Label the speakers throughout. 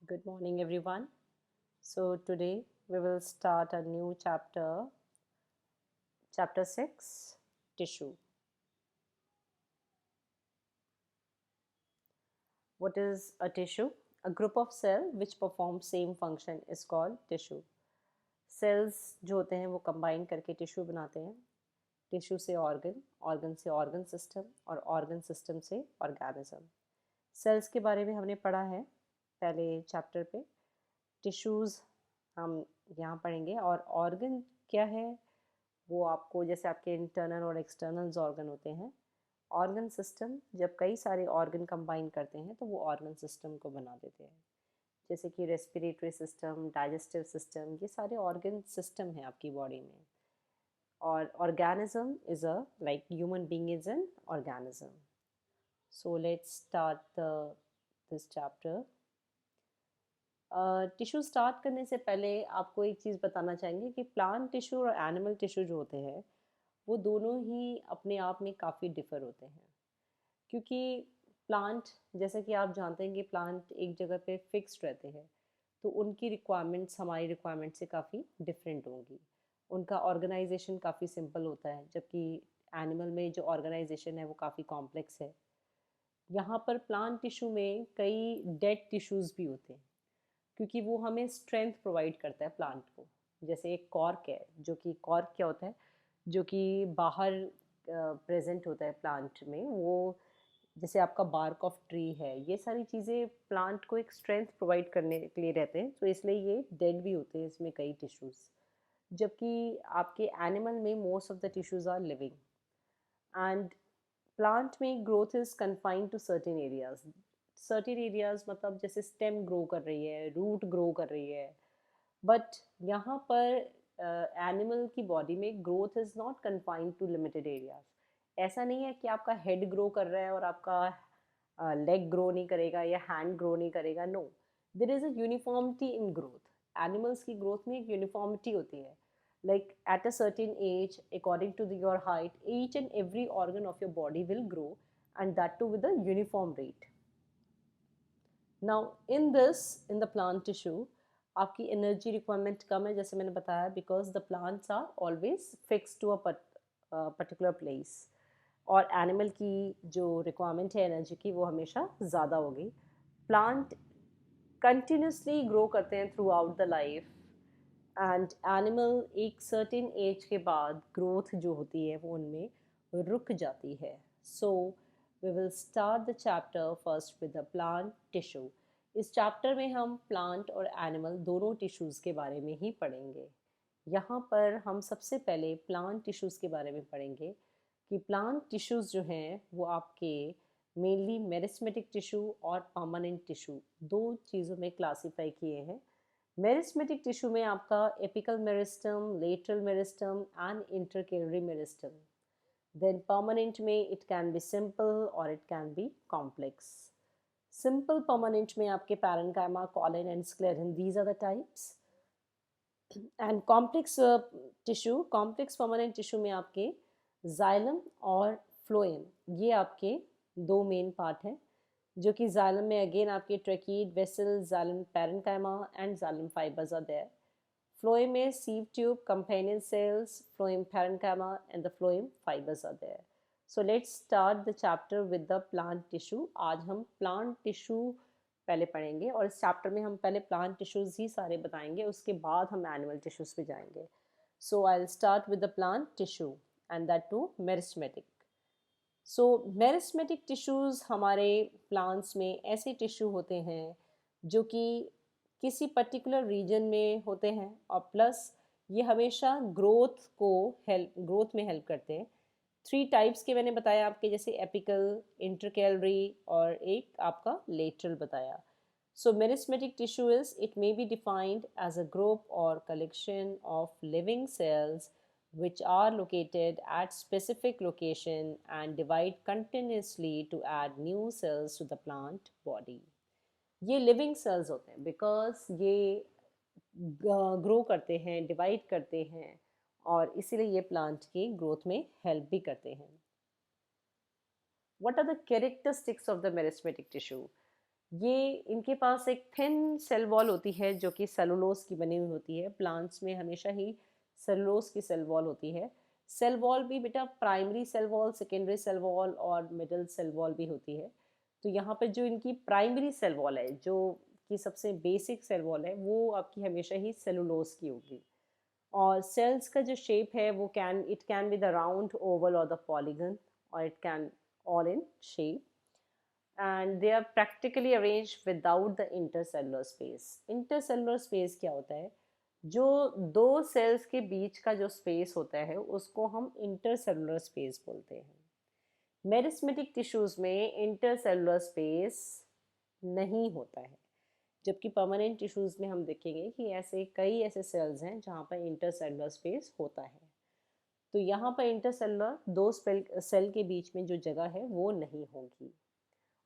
Speaker 1: Good morning, everyone. So, today we will start a new chapter, chapter 6 Tissue. What is a tissue? A group of cells which perform same function is called tissue. Cells जो होते हैं वो combine करके tissue बनाते हैं. Tissue से organ, organ से organ system और ऑर्गन सिस्टम से ऑर्गेनिज्म. सेल्स के बारे में हमने पढ़ा है पहले चैप्टर पे. टिश्यूज़ हम यहाँ पढ़ेंगे और ऑर्गन क्या है वो आपको, जैसे आपके इंटरनल और एक्सटर्नल ऑर्गन होते हैं. ऑर्गन सिस्टम जब कई सारे ऑर्गन कंबाइन करते हैं तो वो ऑर्गन सिस्टम को बना देते हैं. जैसे कि रेस्पिरेटरी सिस्टम, डाइजेस्टिव सिस्टम, ये सारे ऑर्गन सिस्टम हैं आपकी बॉडी में. और organism is a like human being is an organism. So let's start this chapter. Tissue start करने से पहले आपको एक चीज़ बताना चाहेंगे कि प्लांट टिश्यू और एनिमल टिश्यू जो होते हैं वो दोनों ही अपने आप में काफ़ी डिफ़र होते हैं. क्योंकि प्लांट, जैसा कि आप जानते हैं कि प्लांट एक जगह पे फिक्स्ड रहते हैं तो उनकी रिक्वायरमेंट्स हमारी रिक्वायरमेंट से काफ़ी डिफरेंट होंगी. उनका ऑर्गेनाइजेशन काफ़ी सिंपल होता है, जबकि एनिमल में जो ऑर्गेनाइजेशन है वो काफ़ी कॉम्प्लेक्स है. यहाँ पर प्लांट टिश्यू में कई डेड टिश्यूज़ भी होते हैं क्योंकि वो हमें स्ट्रेंथ प्रोवाइड करता है प्लांट को. जैसे एक कॉर्क है, जो कि कॉर्क क्या होता है, जो कि बाहर प्रेजेंट होता है प्लांट में. वो जैसे आपका बार्क ऑफ ट्री है, ये सारी चीज़ें प्लांट को एक स्ट्रेंथ प्रोवाइड करने के लिए रहते हैं, तो इसलिए ये डेड भी होते हैं इसमें कई टिश्यूज़. जबकि आपके एनिमल में most of the tissues are living. And plant में growth is confined to certain areas, मतलब जैसे स्टेम ग्रो कर रही है, रूट ग्रो कर रही है. बट यहाँ पर एनिमल की बॉडी में growth is not confined to limited areas. ऐसा नहीं है कि आपका हेड ग्रो कर रहा है और आपका लेग ग्रो नहीं करेगा या हैंड ग्रो नहीं करेगा. No, there is a uniformity in growth. Animals की ग्रोथ में एक यूनिफॉर्मिटी होती है. Like at a certain age, according to your height, each and every organ of your body will grow, and that too with a uniform rate. Now in the plant tissue, आपकी energy requirement कम है, जैसे मैंने बताया, because the plants are always fix to a particular place. और animal की जो requirement है एनर्जी की वो हमेशा ज़्यादा होगी. प्लांट कंटिन्यूसली ग्रो करते हैं through out the life. And animal एक सर्टेन एज के बाद ग्रोथ जो होती है वो उनमें रुक जाती है. So we will start the chapter first with the plant tissue. इस चैप्टर में हम प्लांट और एनिमल दोनों टिश्यूज़ के बारे में ही पढ़ेंगे. यहाँ पर हम सबसे पहले प्लांट टिश्यूज़ के बारे में पढ़ेंगे कि प्लांट टिश्यूज़ जो हैं वो आपके मेनली मेरिस्मेटिक टिश्यू और परमानेंट टिश्यू दो चीज़ों में क्लासीफाई किए हैं. मेरिस्मेटिक टिश्यू में आपका apical meristem, lateral meristem and intercalary meristem. Then permanent में इट कैन बी सिंपल और it can be complex. Simple permanent में आपके parenchyma, collenchyma and sclerenchyma, these are the types. And complex tissue, complex permanent tissue में आपके xylem और phloem, ये आपके दो मेन पार्ट हैं. जो कि जाइलम में अगेन आपके tracheid, vessel, xylem parenchyma and xylem fibres are there. Phloem में sieve tube, companion cells, phloem parenchyma and the phloem fibres are there. So let's start the chapter with the plant tissue. आज हम plant tissue पहले पढ़ेंगे और इस chapter में हम पहले प्लांट टिश्यूज़ ही सारे बताएंगे, उसके बाद हम एनिमल टिश्यूज़ पे जाएंगे. So I will start with the plant tissue and that to meristematic. So meristematic tissues हमारे प्लांट्स में ऐसे टिश्यू होते हैं जो कि किसी पर्टिकुलर रीजन में होते हैं और प्लस ये हमेशा ग्रोथ में हेल्प करते हैं. थ्री टाइप्स के मैंने बताया आपके, जैसे एपिकल, इंटरकैलरी और एक आपका लेटरल बताया. So meristematic tissue is, it may be defined as a group और collection of living cells which are located at specific location and divide continuously to add new cells to the plant body. ये living cells होते हैं because ये grow करते हैं, divide करते हैं और इसीलिए ये प्लांट की ग्रोथ में हेल्प भी करते हैं. What are the characteristics of the meristematic tissue? ये इनके पास एक थिन सेल वॉल होती है जो कि सेलुलोज की बनी हुई होती है। प्लांट्स में हमेशा ही सेलुलोज की सेल वॉल होती है। सेल वॉल भी बेटा primary cell wall, secondary cell wall और मिडल सेल वॉल भी होती है। तो यहाँ पर जो इनकी प्राइमरी सेल वॉल है, जो कि सबसे बेसिक सेल वॉल है, वो आपकी हमेशा ही सेलुलोज की होगी। और सेल्स का जो शेप है वो it can be the round, Oval और द पॉलीगन, और it can all in shape, and they are practically arranged without the intercellular space. Intercellular space क्या होता है? जो दो सेल्स के बीच का जो स्पेस होता है उसको हम इंटरसेलुलर स्पेस बोलते हैं। मेरिस्मेटिक टिश्यूज में इंटरसेलुलर स्पेस नहीं होता है, जबकि परमानेंट टिश्यूज में हम देखेंगे कि ऐसे कई ऐसे सेल्स हैं जहाँ पर इंटरसेलुलर स्पेस होता है। तो यहाँ पर इंटरसेलुलर दो सेल के बीच में जो जगह है वो नहीं होगी।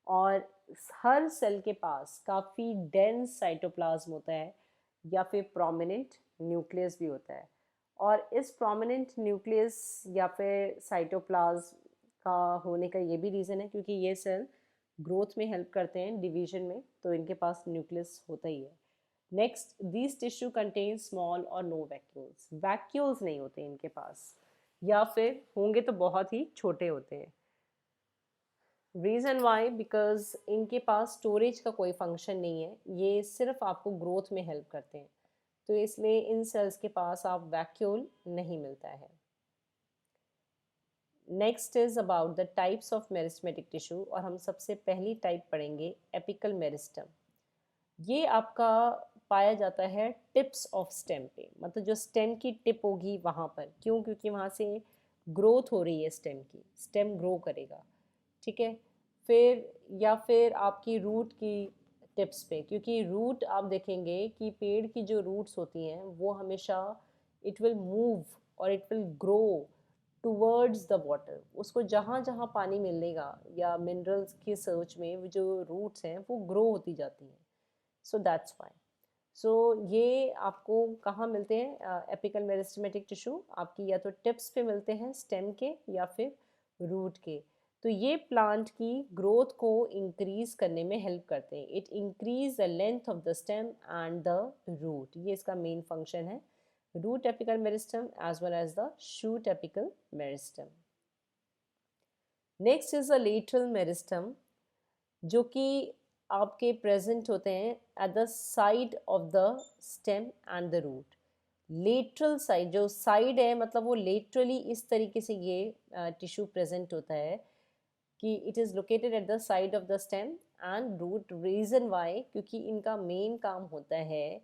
Speaker 1: और हर सेल के पास काफ़ी डेंस साइटोप्लाज्म होता है या फिर प्रोमिनेंट न्यूक्लियस भी होता है। और इस प्रोमिनेंट न्यूक्लियस या फिर साइटोप्लाज्म का होने का ये भी रीज़न है क्योंकि ये सेल ग्रोथ में हेल्प करते हैं, डिवीजन में, तो इनके पास न्यूक्लियस होता ही है। Next, this tissue contain small और नो वैक्यूल्स। वैक्यूल्स नहीं होते इनके पास, या फिर होंगे तो बहुत ही छोटे होते हैं। रीज़न वाई, बिकॉज इनके पास स्टोरेज का कोई फंक्शन नहीं है, ये सिर्फ आपको ग्रोथ में हेल्प करते हैं, तो इसलिए इन सेल्स के पास आप वैक्यूल नहीं मिलता है। Next is about the types of meristematic tissue, और हम सबसे पहली टाइप पढ़ेंगे एपिकल मेरिस्टम। ये आपका पाया जाता है टिप्स ऑफ स्टेम पे, मतलब जो स्टेम की टिप होगी वहाँ पर। क्यों? क्योंकि वहाँ से ग्रोथ हो रही है स्टेम की, स्टेम ग्रो करेगा, ठीक है। फिर या फिर आपकी रूट की टिप्स पे, क्योंकि रूट आप देखेंगे कि पेड़ की जो रूट्स होती हैं वो हमेशा इट विल मूव और it will grow towards the water. उसको जहाँ जहाँ पानी मिलेगा या मिनरल्स की सर्च में वो जो रूट्स हैं वो ग्रो होती जाती हैं। So that's why. सो ये आपको कहाँ मिलते हैं एपिकल मेरिस्टेमेटिक टिश्यू? आपकी या तो टिप्स पे मिलते हैं स्टेम के या फिर रूट के। तो ये प्लांट की ग्रोथ को इंक्रीज करने में हेल्प करते हैं। It increase the length of the stem and the root, ये इसका मेन फंक्शन है। Root apical meristem as well as the shoot apical meristem. Next is a lateral meristem, जो कि आपके प्रेजेंट होते हैं at the side of the stem and the root. Lateral side, जो side है मतलब वो लेटरली इस तरीके से ये टिश्यू प्रेजेंट होता है कि it is located at the side of the stem and root. Reason why, क्योंकि इनका मेन काम होता है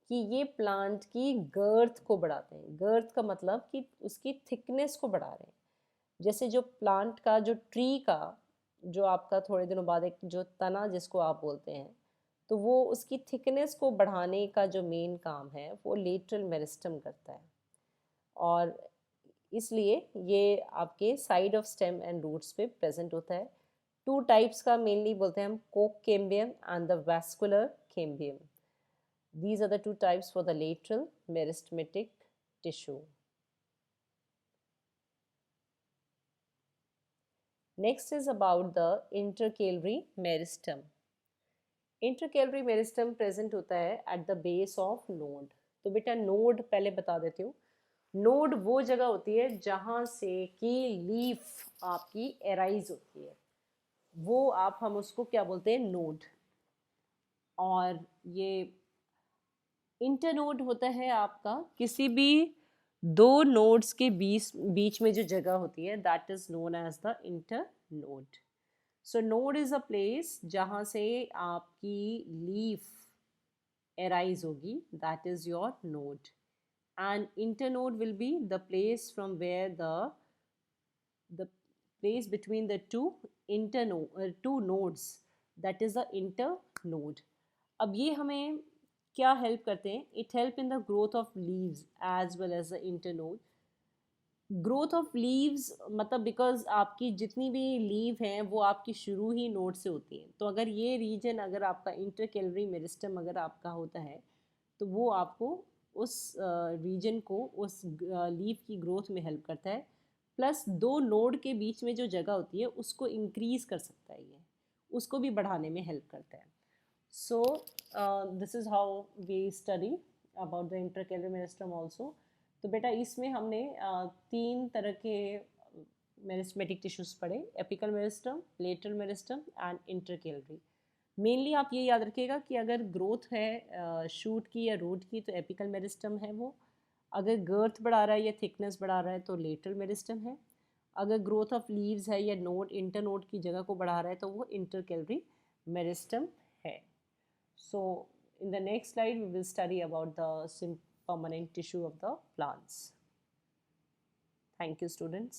Speaker 1: कि ये प्लांट की गर्थ को बढ़ाते हैं। गर्थ का मतलब कि उसकी थिकनेस को बढ़ा रहे हैं। जैसे जो प्लांट का, जो ट्री का, जो आपका थोड़े दिनों बाद एक जो तना जिसको आप बोलते हैं, तो वो उसकी थिकनेस को बढ़ाने का जो मेन काम है वो लेटरल मेरिस्टम करता है। और इसलिए ये आपके side of stem and roots पे प्रेजेंट होता है। टू टाइप्स का मेनली बोलते हैं हम, कोक cambium and the vascular cambium. These are the two types for the lateral meristematic tissue. Next is about the intercalary meristem. Intercalary meristem present होता है at the base of node. तो बेटा node पहले बता देती हूँ। नोड वो जगह होती है जहाँ से कि लीफ आपकी एराइज होती है, वो हम उसको क्या बोलते हैं? नोड। और ये इंटरनोड होता है आपका किसी भी दो नोड्स के बीच बीच में जो जगह होती है, that is known as the internode. So node is a place जहाँ से आपकी लीफ एराइज होगी, that is your node. And internode will be the place from where the place between the two nodes, that is the internode. अब ये हमें क्या help करते हैं? It help in the growth of leaves as well as the internode. Growth of leaves मतलब because आपकी जितनी भी लीव हैं वो आपकी शुरू ही नोड से होती हैं। तो अगर ये रीजन, अगर आपका इंटरकैलरी मेरिस्टम अगर आपका होता है, तो वो आपको उस रीजन को, उस लीव की ग्रोथ में हेल्प करता है। प्लस दो नोड के बीच में जो जगह होती है उसको इंक्रीज कर सकता है, ये उसको भी बढ़ाने में हेल्प करता है। So this is how we study about the intercalary meristem also. तो बेटा इसमें हमने तीन तरह के मेरिस्टेमेटिक टिश्यूज पढ़े, apical meristem, lateral meristem and intercalary. Mainly आप ये याद रखिएगा कि अगर ग्रोथ है शूट की या रूट की तो एपिकल मेरिस्टम है वो. अगर गर्थ बढ़ा रहा है या थिकनेस बढ़ा रहा है तो लेटरल मेरिस्टम है. अगर ग्रोथ ऑफ लीव्स है या नोड इंटरनोड की जगह को बढ़ा रहा है तो वो इंटरकेलरी मेरिस्टम है. So in the next slide we will study about the permanent tissue of the plants. Thank you students.